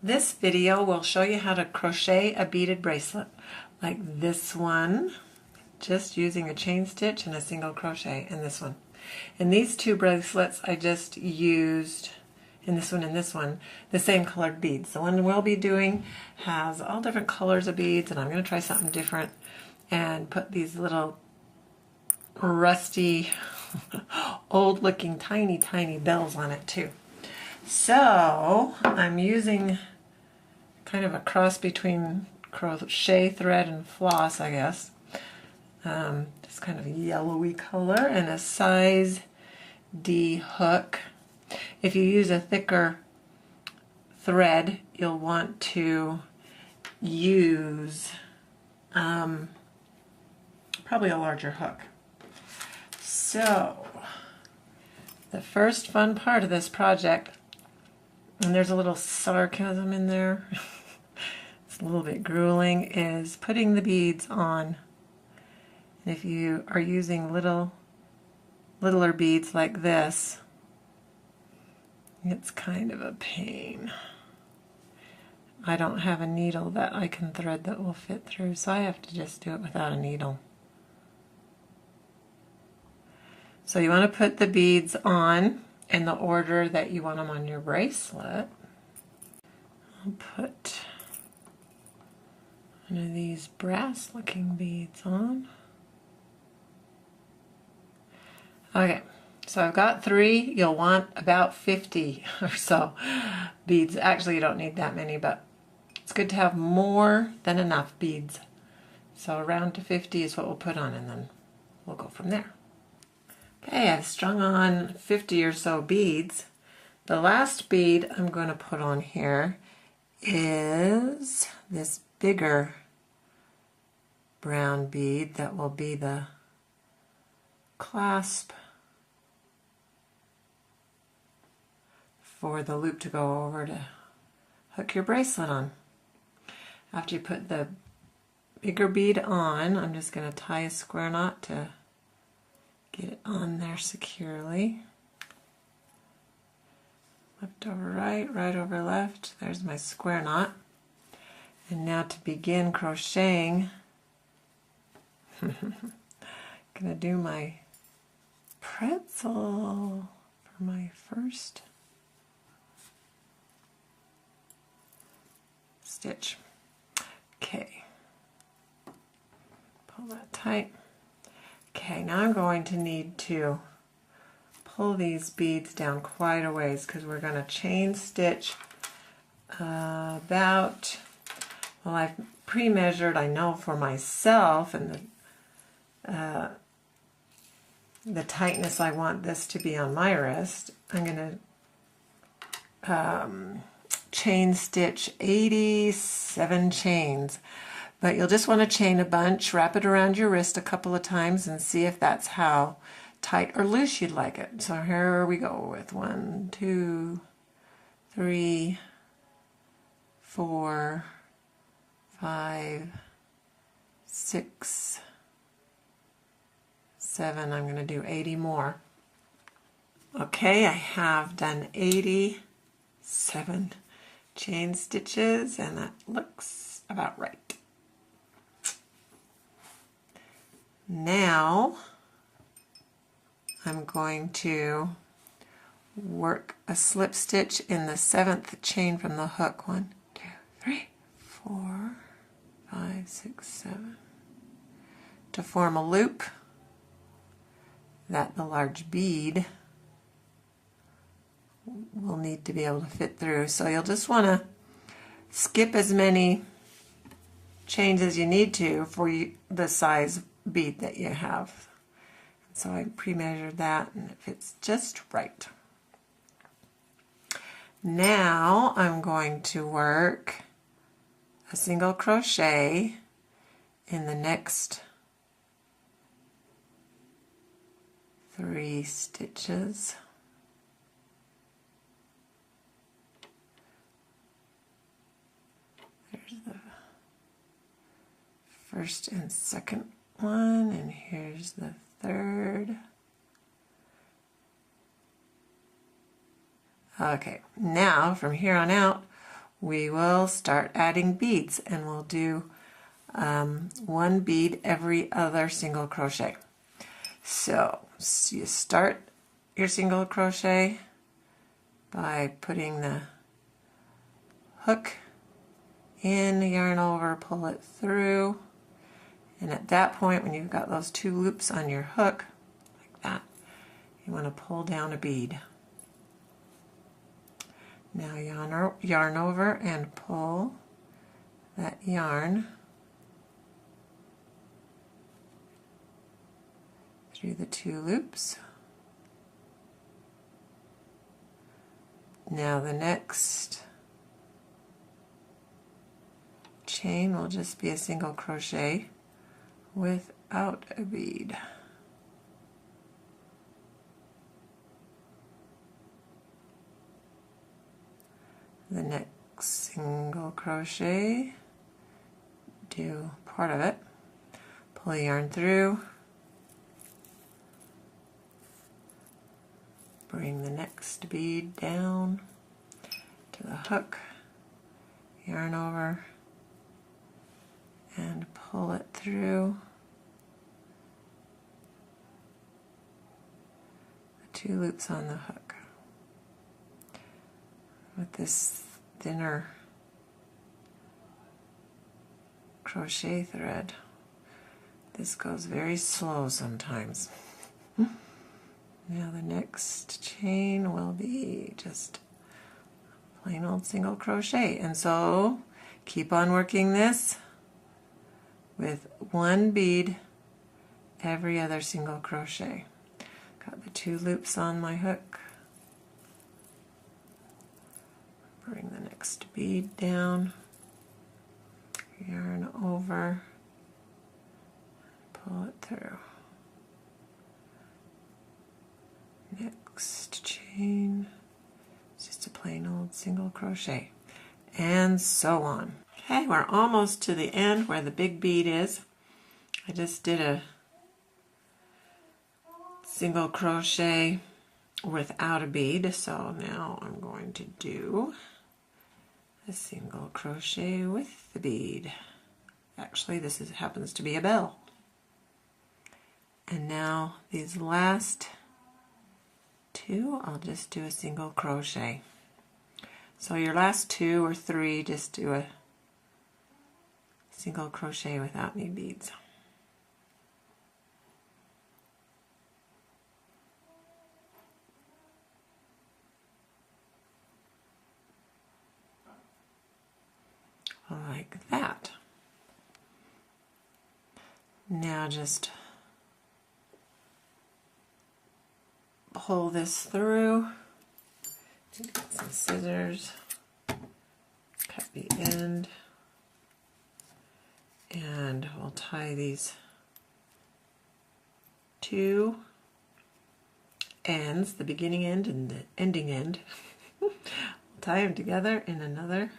This video will show you how to crochet a beaded bracelet like this one, just using a chain stitch and a single crochet, and this one. In these two bracelets I just used, in this one and this one, the same colored beads. The one we'll be doing has all different colors of beads, and I'm going to try something different and put these little rusty old looking tiny bells on it too. So I'm using kind of a cross between crochet thread and floss, I guess. This kind of yellowy color, and a size D hook. If you use a thicker thread, you'll want to use probably a larger hook. So the first fun part of this project, and there's a little sarcasm in there, it's a little bit grueling, is putting the beads on. And if you are using littler beads like this, it's kind of a pain. I don't have a needle that I can thread that will fit through, so I have to just do it without a needle. So you want to put the beads on in the order that you want them on your bracelet. I'll put one of these brass looking beads on. Okay, so I've got 3. You'll want about 50 or so beads. Actually, you don't need that many, but it's good to have more than enough beads. So around to 50 is what we'll put on, and then we'll go from there. Okay, I've strung on 50 or so beads. The last bead I'm going to put on here is this bigger brown bead that will be the clasp for the loop to go over to hook your bracelet on. After you put the bigger bead on, I'm just going to tie a square knot to get it on there securely. Left over right, right over left. There's my square knot. And now to begin crocheting, I'm going to do my pretzel for my first stitch. Okay, pull that tight. Okay, now I'm going to need to pull these beads down quite a ways because we're going to chain stitch about, well, I've pre-measured, I know for myself, and the tightness I want this to be on my wrist. I'm going to chain stitch 87 chains. But you'll just want to chain a bunch, wrap it around your wrist a couple of times, and see if that's how tight or loose you'd like it. So here we go with 1, 2, 3, 4, 5, 6, 7. I'm going to do 80 more. Okay, I have done 87 chain stitches, and that looks about right. Now I'm going to work a slip stitch in the 7th chain from the hook. 1, 2, 3, 4, 5, 6, 7, to form a loop that the large bead will need to be able to fit through. So you'll just want to skip as many chains as you need to for the size bead that you have. So I pre-measured that, and it fits just right. Now I'm going to work a single crochet in the next 3 stitches. There's the first and second one, and here's the third. Okay, now from here on out we will start adding beads, and we'll do one bead every other single crochet. So you start your single crochet by putting the hook in, yarn over, pull it through, and at that point when you've got those 2 loops on your hook like that, you want to pull down a bead. Now yarn over and pull that yarn through the 2 loops. Now the next chain will just be a single crochet without a bead. The next single crochet, do part of it, pull yarn through, bring the next bead down to the hook, yarn over, and pull it through the 2 loops on the hook. With this thinner crochet thread, this goes very slow sometimes. Now the next chain will be just plain old single crochet, and so keep on working this with 1 bead every other single crochet. Got the 2 loops on my hook. Bring the next bead down, yarn over, pull it through. Next chain, it's just a plain old single crochet, and so on. Okay, we're almost to the end where the big bead is. I just did a single crochet without a bead, so now I'm going to do a single crochet with the bead. Actually, this happens to be a bell. And now these last 2, I'll just do a single crochet. So your last 2 or 3, just do a single crochet without any beads. Like that. Now just pull this through, get some scissors, cut the end, and we'll tie these 2 ends, the beginning end and the ending end. We'll tie them together in another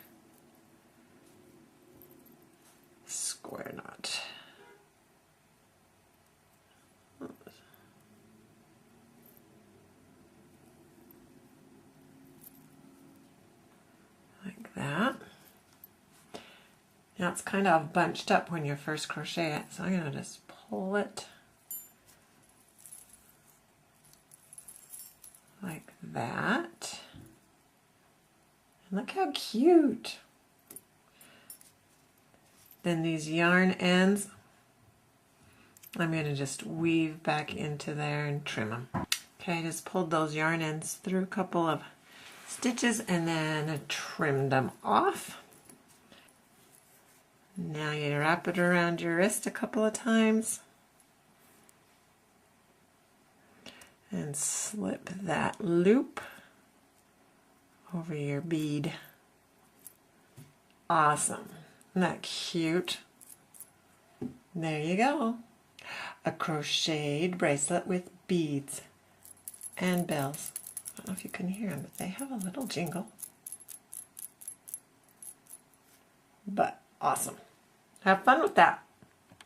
square knot. Like that. Now it's kind of bunched up when you first crochet it, so I'm going to just pull it like that. And look how cute! Then these yarn ends, I'm going to just weave back into there and trim them. Okay, I just pulled those yarn ends through a couple of stitches and then trimmed them off. Now you wrap it around your wrist a couple of times and slip that loop over your bead. Awesome. Isn't that cute? There you go. A crocheted bracelet with beads and bells. I don't know if you can hear them, but they have a little jingle. But awesome. Have fun with that.